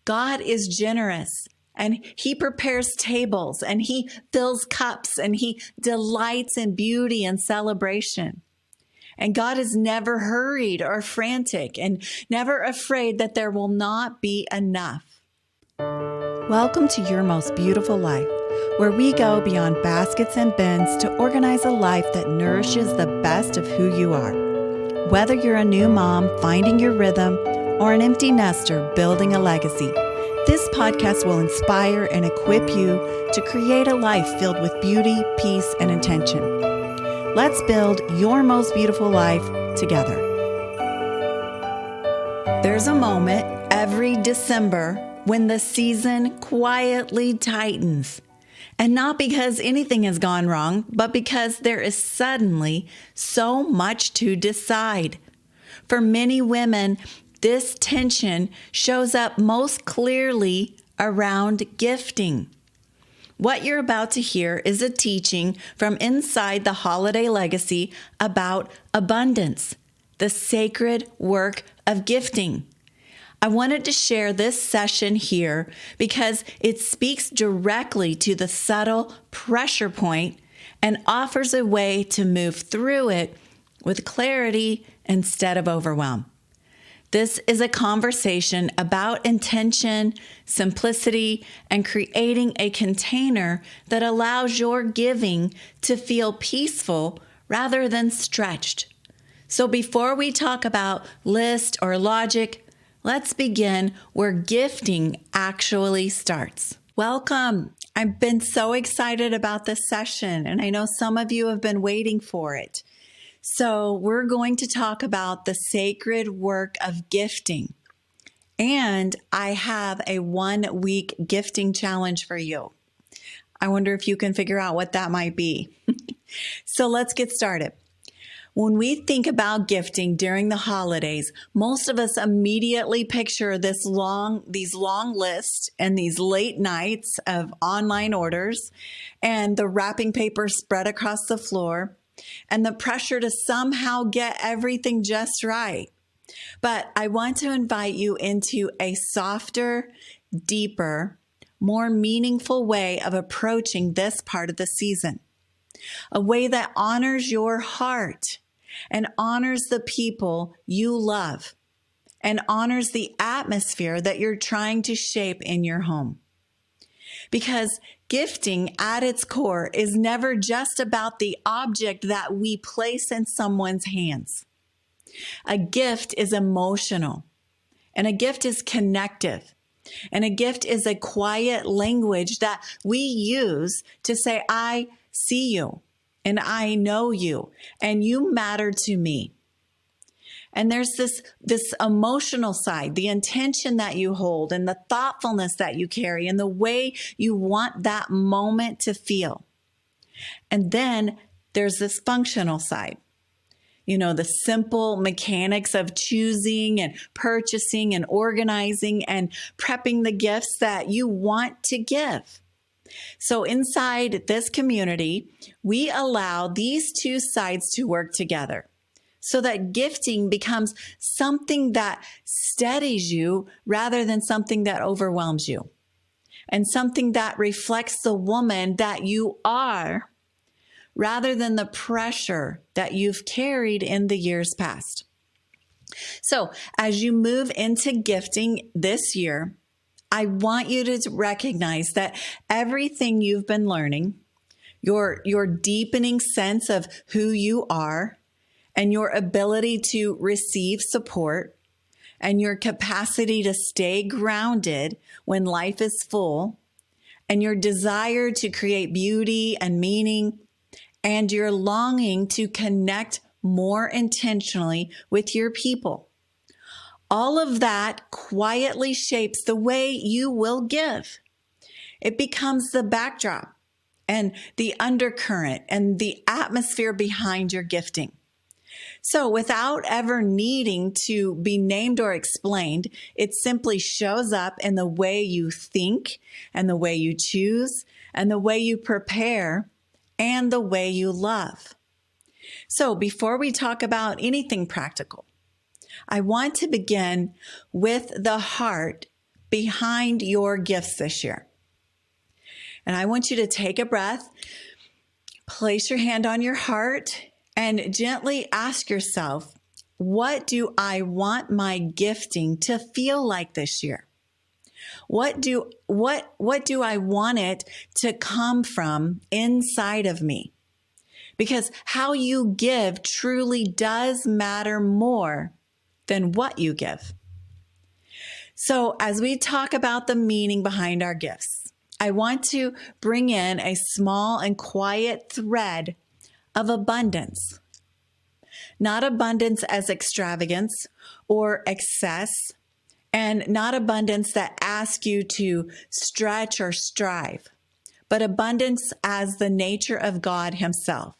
God is generous, and He prepares tables, and He fills cups, and He delights in beauty and celebration. And God is never hurried or frantic and never afraid that there will not be enough. Welcome to Your Most Beautiful Life, where we go beyond baskets and bins to organize a life that nourishes the best of who you are. Whether you're a new mom finding your rhythm or an empty nester building a legacy, this podcast will inspire and equip you to create a life filled with beauty, peace, and intention. Let's build your most beautiful life together. There's a moment every December when the season quietly tightens. And not because anything has gone wrong, but because there is suddenly so much to decide. For many women, this tension shows up most clearly around gifting. What you're about to hear is a teaching from inside the Holiday Legacy about abundance, the sacred work of gifting. I wanted to share this session here because it speaks directly to the subtle pressure point and offers a way to move through it with clarity instead of overwhelm. This is a conversation about intention, simplicity, and creating a container that allows your giving to feel peaceful rather than stretched. So before we talk about list or logic, let's begin where gifting actually starts. Welcome. I've been so excited about this session, and I know some of you have been waiting for it. So we're going to talk about the sacred work of gifting. And I have a 1-week gifting challenge for you. I wonder if you can figure out what that might be. So let's get started. When we think about gifting during the holidays, most of us immediately picture these long lists and these late nights of online orders and the wrapping paper spread across the floor and the pressure to somehow get everything just right. But I want to invite you into a softer, deeper, more meaningful way of approaching this part of the season. A way that honors your heart and honors the people you love and honors the atmosphere that you're trying to shape in your home. Because gifting at its core is never just about the object that we place in someone's hands. A gift is emotional, and a gift is connective, and a gift is a quiet language that we use to say, I see you, and I know you, and you matter to me. And there's this emotional side, the intention that you hold and the thoughtfulness that you carry and the way you want that moment to feel. And then there's this functional side. You know, the simple mechanics of choosing and purchasing and organizing and prepping the gifts that you want to give. So inside this community, we allow these two sides to work together so that gifting becomes something that steadies you rather than something that overwhelms you, and something that reflects the woman that you are rather than the pressure that you've carried in the years past. So as you move into gifting this year, I want you to recognize that everything you've been learning, your deepening sense of who you are, and your ability to receive support, and your capacity to stay grounded when life is full, and your desire to create beauty and meaning, and your longing to connect more intentionally with your people. All of that quietly shapes the way you will give. It becomes the backdrop and the undercurrent and the atmosphere behind your gifting. So without ever needing to be named or explained, it simply shows up in the way you think and the way you choose and the way you prepare and the way you love. So before we talk about anything practical, I want to begin with the heart behind your gifts this year. And I want you to take a breath, place your hand on your heart, and gently ask yourself, what do I want my gifting to feel like this year? What do I want it to come from inside of me? Because how you give truly does matter more than what you give. So as we talk about the meaning behind our gifts, I want to bring in a small and quiet thread of abundance. Not abundance as extravagance or excess, and not abundance that asks you to stretch or strive, but abundance as the nature of God Himself.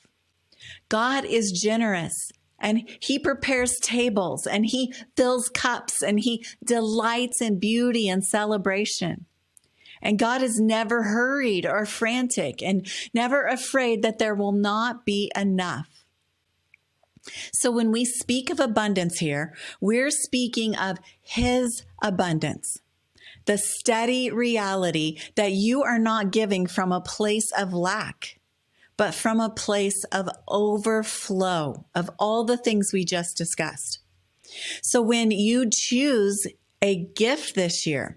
God is generous, and He prepares tables, and He fills cups, and He delights in beauty and celebration. And God is never hurried or frantic and never afraid that there will not be enough. So when we speak of abundance here, we're speaking of His abundance, the steady reality that you are not giving from a place of lack, but from a place of overflow of all the things we just discussed. So when you choose a gift this year,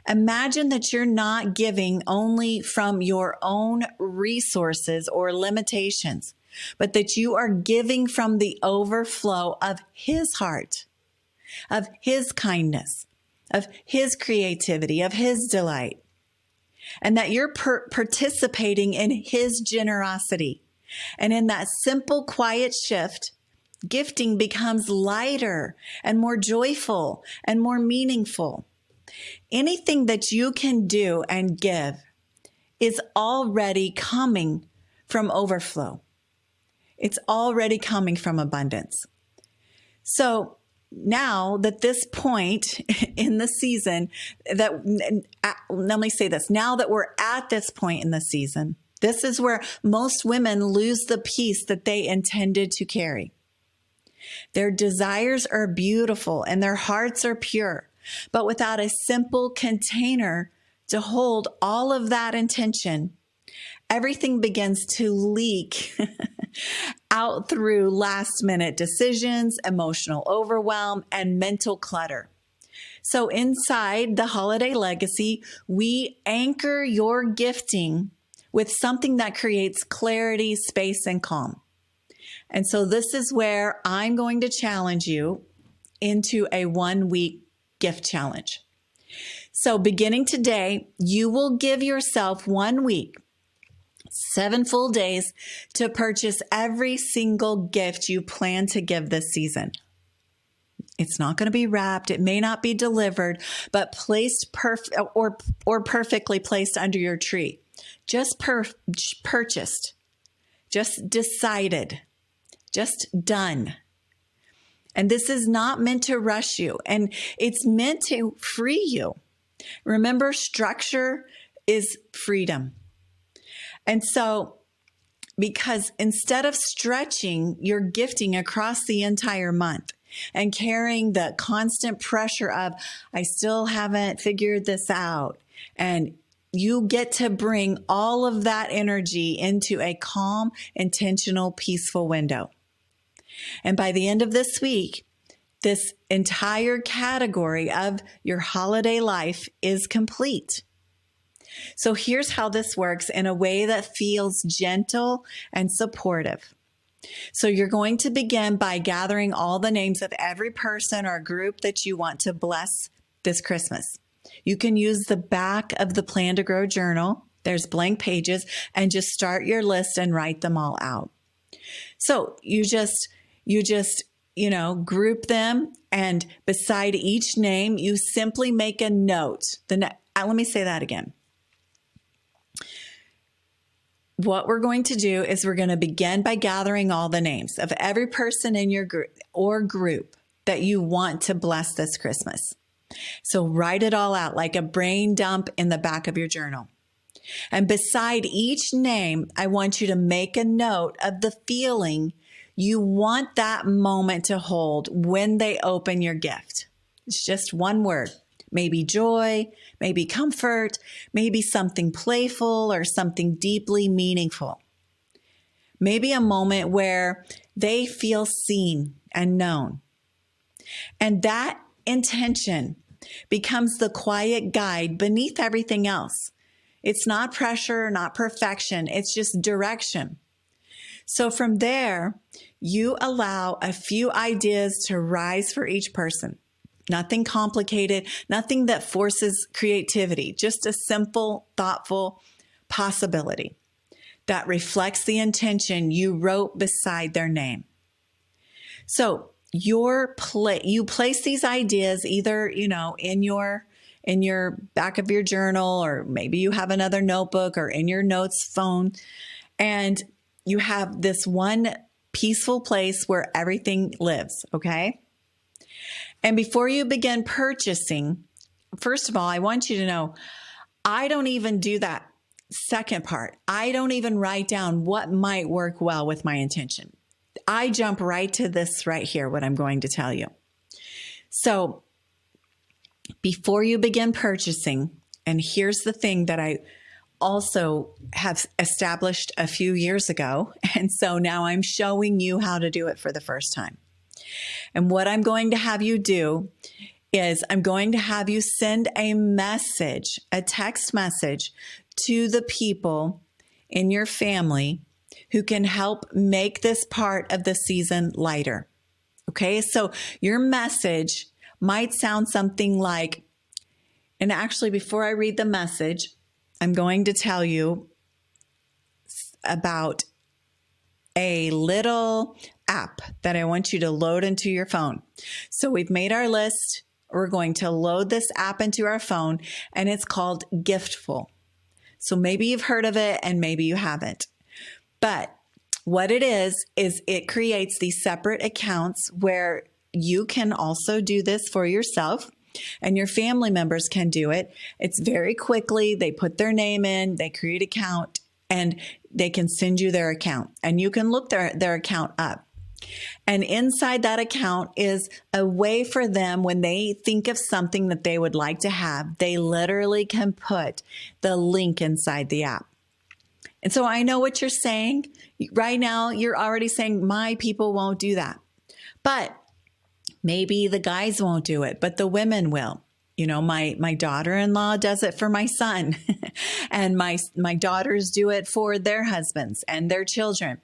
imagine that you're not giving only from your own resources or limitations, but that you are giving from the overflow of His heart, of His kindness, of His creativity, of His delight, and that you're participating in His generosity. And in that simple, quiet shift, gifting becomes lighter and more joyful and more meaningful. Anything that you can do and give is already coming from overflow. It's already coming from abundance. So now that this point in the season, let me say this, now that we're at this point in the season, this is where most women lose the peace that they intended to carry. Their desires are beautiful and their hearts are pure, but without a simple container to hold all of that intention, everything begins to leak out through last-minute decisions, emotional overwhelm, and mental clutter. So inside the holiday legacy, we anchor your gifting with something that creates clarity, space, and calm. And so this is where I'm going to challenge you into a 1-week gift challenge. So beginning today, you will give yourself 1 week, 7 full days to purchase every single gift you plan to give this season. It's not going to be wrapped. It may not be delivered, but placed or perfectly placed under your tree. Just purchased, just decided, just done. And this is not meant to rush you, and it's meant to free you. Remember, structure is freedom. And so, because instead of stretching your gifting across the entire month and carrying the constant pressure of, I still haven't figured this out, and you get to bring all of that energy into a calm, intentional, peaceful window. And by the end of this week, this entire category of your holiday life is complete. So here's how this works in a way that feels gentle and supportive. So you're going to begin by gathering all the names of every person or group that you want to bless this Christmas. You can use the back of the Plan to Grow journal. There's blank pages, and just start your list and write them all out. So you just group them, and beside each name, you simply make a note. Let me say that again. What we're going to do is we're going to begin by gathering all the names of every person in your group that you want to bless this Christmas. So write it all out like a brain dump in the back of your journal. And beside each name, I want you to make a note of the feeling you want that moment to hold when they open your gift. It's just one word. Maybe joy, maybe comfort, maybe something playful or something deeply meaningful. Maybe a moment where they feel seen and known. And that intention becomes the quiet guide beneath everything else. It's not pressure, not perfection, it's just direction. So from there, you allow a few ideas to rise for each person. Nothing complicated, nothing that forces creativity, just a simple, thoughtful possibility that reflects the intention you wrote beside their name. So you place these ideas either, in your back of your journal, or maybe you have another notebook or in your notes phone, and you have this one peaceful place where everything lives, okay? And before you begin purchasing, first of all, I want you to know, I don't even do that second part. I don't even write down what might work well with my intention. I jump right to this right here, what I'm going to tell you. So before you begin purchasing, and here's the thing that I also have established a few years ago, and so now I'm showing you how to do it for the first time. And what I'm going to have you do is I'm going to have you send a message, a text message to the people in your family who can help make this part of the season lighter. Okay, so your message might sound something like, and actually before I read the message, I'm going to tell you about a little app that I want you to load into your phone. So we've made our list. We're going to load this app into our phone, and it's called Giftful. So maybe you've heard of it and maybe you haven't. But what it is it creates these separate accounts where you can also do this for yourself and your family members can do it. It's very quickly. They put their name in, they create an account, and they can send you their account. And you can look their account up. And inside that account is a way for them, when they think of something that they would like to have, they literally can put the link inside the app. And so I know what you're saying. Right now, you're already saying, my people won't do that. But maybe the guys won't do it, but the women will. My daughter-in-law does it for my son, and my daughters do it for their husbands and their children.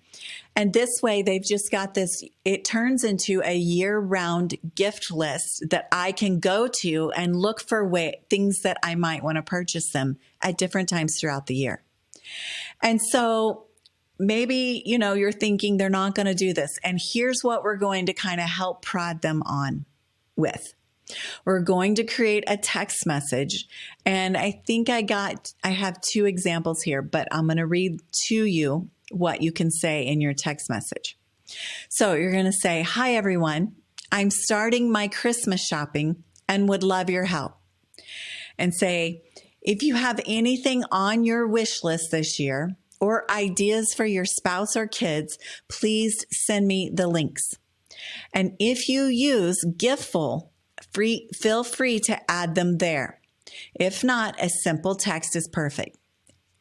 And this way, they've just got this, it turns into a year-round gift list that I can go to and look for things that I might want to purchase them at different times throughout the year. And so maybe, you're thinking they're not going to do this. And here's what we're going to kind of help prod them on with. We're going to create a text message. And I think I have two examples here, but I'm going to read to you what you can say in your text message. So you're going to say, "Hi, everyone. I'm starting my Christmas shopping and would love your help." And say, "If you have anything on your wish list this year or ideas for your spouse or kids, please send me the links. And if you use Giftful, feel free to add them there. If not, a simple text is perfect.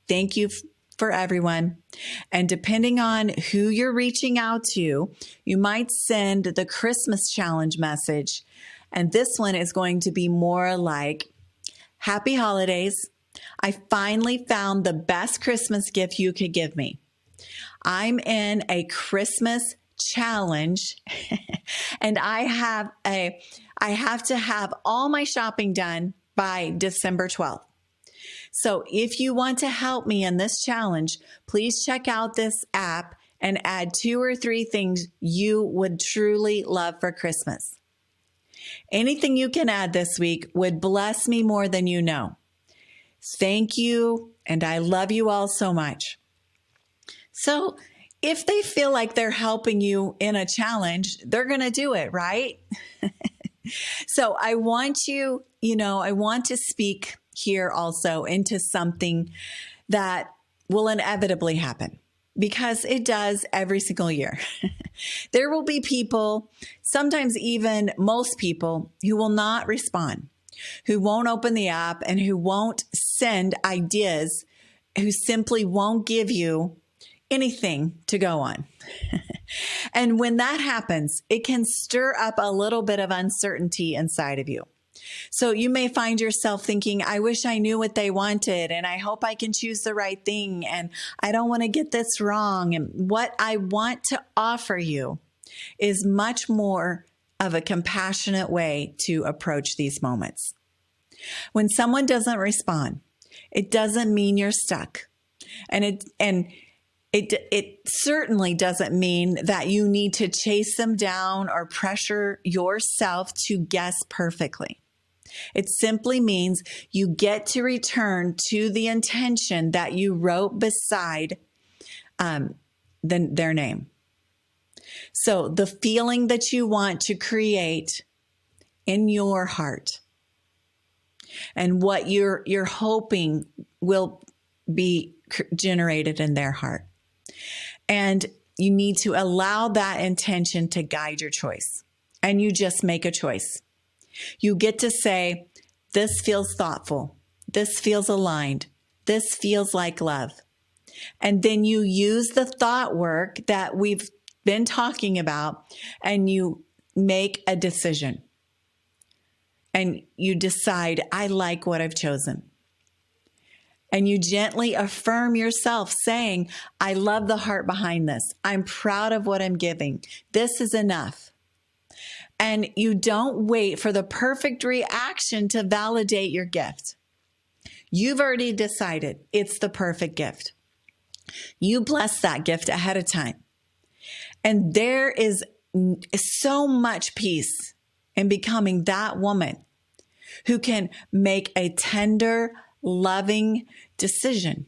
Thank you for everyone." And depending on who you're reaching out to, you might send the Christmas challenge message. And this one is going to be more like, "Happy holidays. I finally found the best Christmas gift you could give me. I'm in a Christmas challenge and I have to have all my shopping done by December 12th. So if you want to help me in this challenge, please check out this app and add 2 or 3 things you would truly love for Christmas. Anything you can add this week would bless me more than you know. Thank you, and I love you all so much." So if they feel like they're helping you in a challenge, they're going to do it, right? So I want I want to speak here also into something that will inevitably happen, because it does every single year. There will be people, sometimes even most people, who will not respond. who won't open the app and who won't send ideas, who simply won't give you anything to go on. And when that happens, it can stir up a little bit of uncertainty inside of you. So you may find yourself thinking, I wish I knew what they wanted, and I hope I can choose the right thing, and I don't want to get this wrong. And what I want to offer you is much more of a compassionate way to approach these moments. When someone doesn't respond, it doesn't mean you're stuck. And it certainly doesn't mean that you need to chase them down or pressure yourself to guess perfectly. It simply means you get to return to the intention that you wrote beside their name. So the feeling that you want to create in your heart and what you're hoping will be generated in their heart. And you need to allow that intention to guide your choice. And you just make a choice. You get to say, this feels thoughtful. This feels aligned. This feels like love. And then you use the thought work that we've been talking about, and you make a decision. And you decide, I like what I've chosen. And you gently affirm yourself saying, I love the heart behind this. I'm proud of what I'm giving. This is enough. And you don't wait for the perfect reaction to validate your gift. You've already decided it's the perfect gift. You bless that gift ahead of time. And there is so much peace in becoming that woman who can make a tender, loving decision,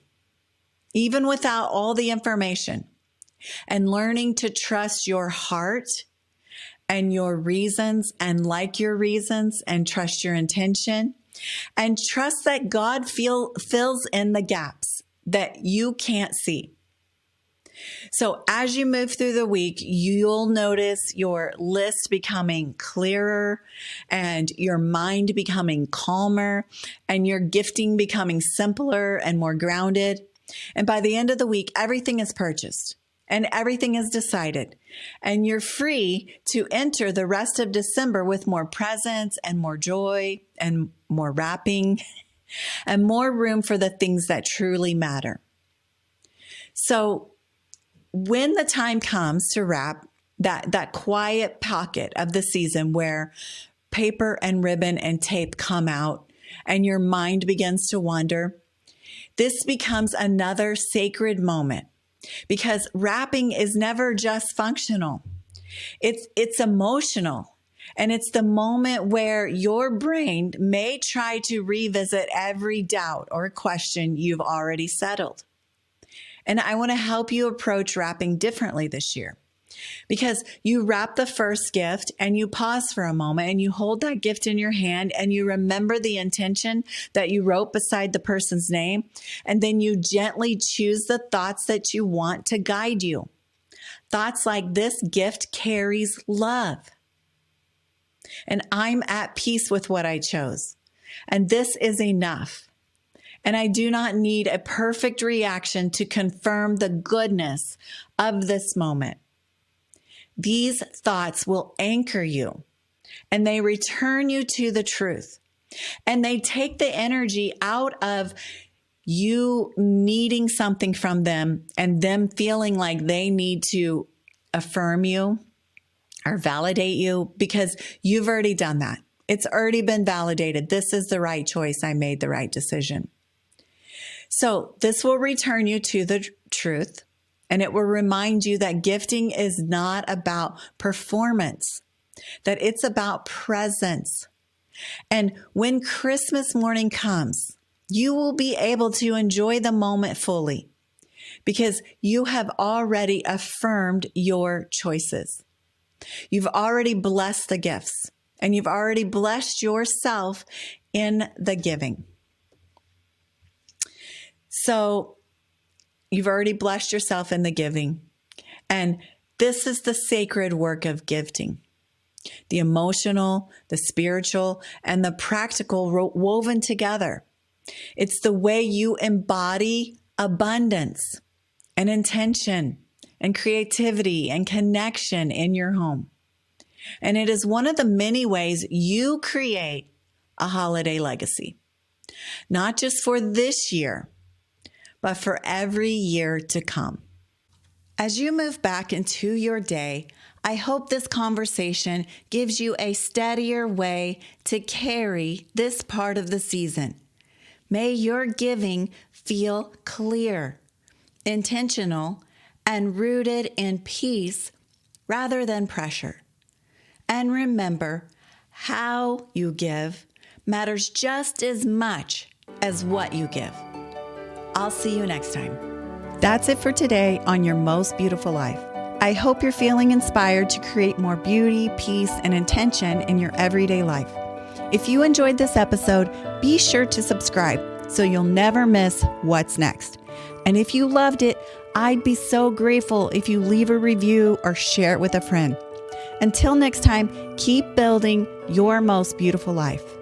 even without all the information, and learning to trust your heart and your reasons and like your reasons and trust your intention and trust that God fills in the gaps that you can't see. So as you move through the week, you'll notice your list becoming clearer and your mind becoming calmer and your gifting becoming simpler and more grounded. And by the end of the week, everything is purchased and everything is decided. And you're free to enter the rest of December with more presence and more joy and more wrapping and more room for the things that truly matter. So when the time comes to wrap, that quiet pocket of the season where paper and ribbon and tape come out and your mind begins to wander, this becomes another sacred moment because wrapping is never just functional. It's emotional. And it's the moment where your brain may try to revisit every doubt or question you've already settled. And I want to help you approach wrapping differently this year because you wrap the first gift and you pause for a moment and you hold that gift in your hand and you remember the intention that you wrote beside the person's name. And then you gently choose the thoughts that you want to guide you. Thoughts like, this gift carries love. And I'm at peace with what I chose. And this is enough. And I do not need a perfect reaction to confirm the goodness of this moment. These thoughts will anchor you and they return you to the truth. And they take the energy out of you needing something from them and them feeling like they need to affirm you or validate you because you've already done that. It's already been validated. This is the right choice. I made the right decision. So this will return you to the truth, and it will remind you that gifting is not about performance, that it's about presence. And when Christmas morning comes, you will be able to enjoy the moment fully because you have already affirmed your choices. You've already blessed the gifts, and you've already blessed yourself in the giving. So you've already blessed yourself in the giving. And this is the sacred work of gifting. the emotional, the spiritual, and the practical woven together. It's the way you embody abundance and intention and creativity and connection in your home. And it is one of the many ways you create a holiday legacy, not just for this year, but for every year to come. As you move back into your day, I hope this conversation gives you a steadier way to carry this part of the season. May your giving feel clear, intentional, and rooted in peace rather than pressure. And remember, how you give matters just as much as what you give. I'll see you next time. That's it for today on Your Most Beautiful Life. I hope you're feeling inspired to create more beauty, peace, and intention in your everyday life. If you enjoyed this episode, be sure to subscribe so you'll never miss what's next. And if you loved it, I'd be so grateful if you leave a review or share it with a friend. Until next time, keep building your most beautiful life.